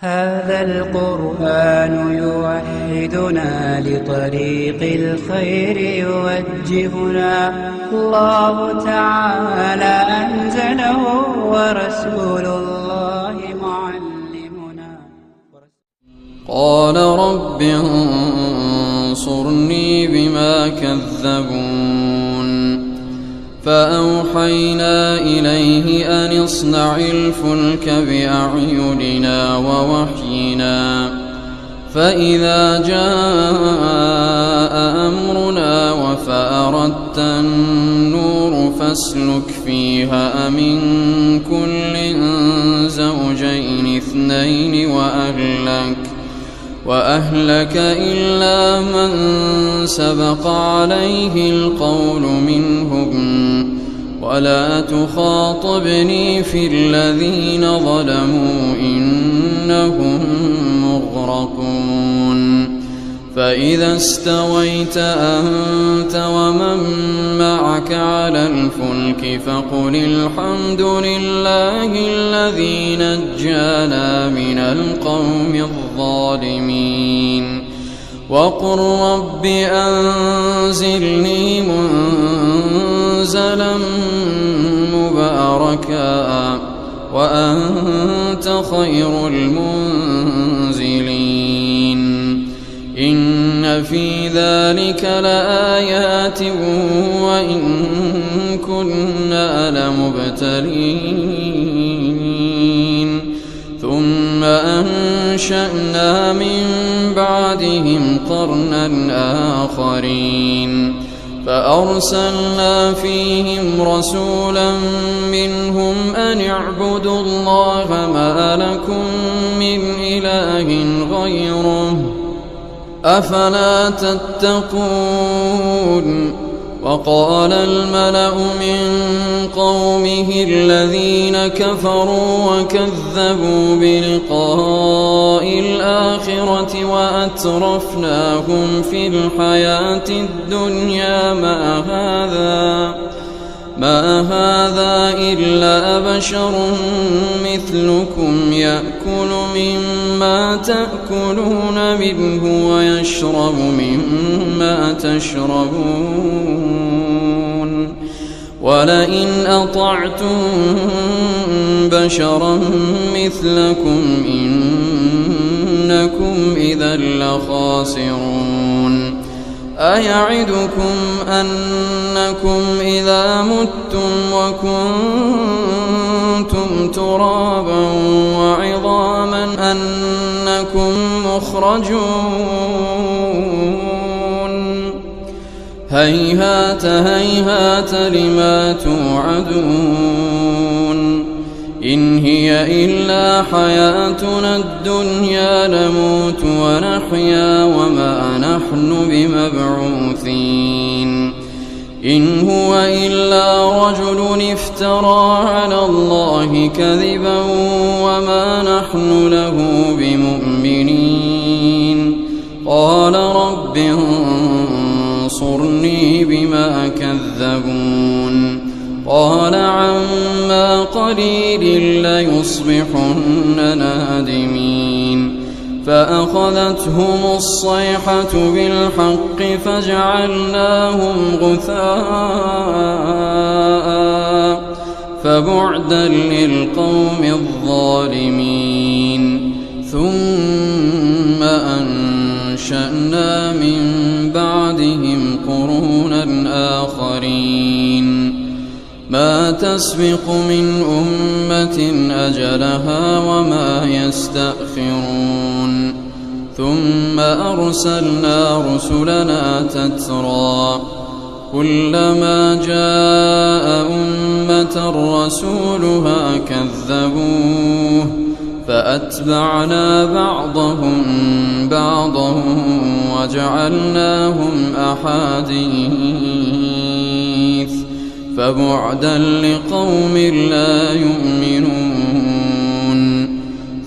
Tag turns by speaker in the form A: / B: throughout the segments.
A: هذا القرآن يوحدنا لطريق الخير يوجهنا. الله تعالى أنزله ورسول الله معلمنا.
B: قال رب انصرني بما كذبون فأوحينا إليه أن اصنع الفلك بأعيننا ووحينا فإذا جاء أمرنا وفأردت النور فاسلك فيها من كل زوجين اثنين وأهلك إلا من سبق عليه القول منهم ولا تخاطبني في الذين ظلموا إنهم مغرقون. فإذا استويت أنت ومن معك على الفلك فقل الحمد لله الذي نجانا من القوم الظالمين وقل رب أنزلني منزلا مباركا وأنت خير المنزلين. إن في ذلك لآيات وإن كنا لمبتلين. ثم أنشأنا من بعدهم قرنا آخرين فأرسلنا فيهم رسولا منهم أن اعبدوا الله ما لكم من إله غيره أفلا تتقون. وقال الملأ من قومه الذين كفروا وكذبوا بلقاء الآخرة وأترفناهم في الحياة الدنيا ما هذا إلا بشر مثلكم يأكل مما تأكلون منه ويشرب مما تشربون ولئن أطعتم بشرا مثلكم إنكم إذا لخاسرون. أيعدكم أنكم إذا متم وكنتم ترابا وعظاما أنكم مخرجون هيهات هيهات لما توعدون. إن هي إلا حياتنا الدنيا نموت ونحيا وما نحن بمبعوثين. إن هو إلا رجل افترى على الله كذبا وما نحن له بمؤمنين. قال رب انصرني بما كذبون. قال عما قليل ليصبحن نادمين. فأخذتهم الصيحة بالحق فجعلناهم غثاء فبعدا للقوم الظالمين. ثم أنشأنا من بعدهم قرونا آخرين ما تسبق من أمة أجلها وما يستأخرون. ثم أرسلنا رسلنا تترى كلما جاء أمة رسولها كذبوه فأتبعنا بعضهم بعضا وجعلناهم أحاديث فبعدا لقوم لا يؤمنون.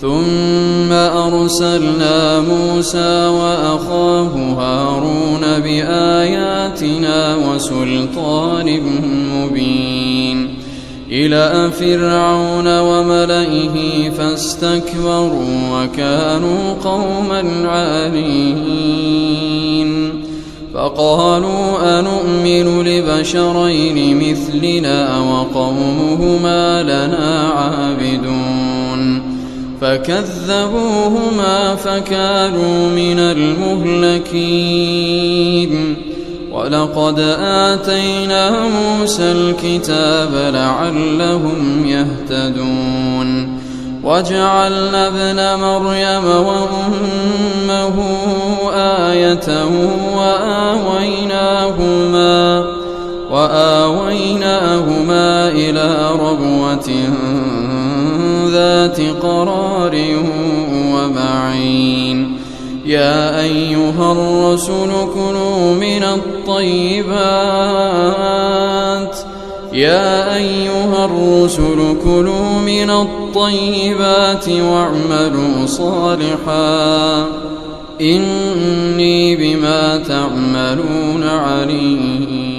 B: ثم أرسلنا موسى وأخاه هارون بآياتنا وسلطان مبين إلى فرعون وملئه فاستكبروا وكانوا قوما عالين فقالوا أنؤمن لبشرين مثلنا وقومهما لنا عابدون فكذبوهما فكانوا من المهلكين ولقد آتينا موسى الكتاب لعلهم يهتدون وجعلنا ابن مريم وأمه آية وآويناهما إلى ربوة ذات قرار ومعين يا أيها الرسل كلوا من الطيبات واعملوا صالحا إني بما تعملون عليم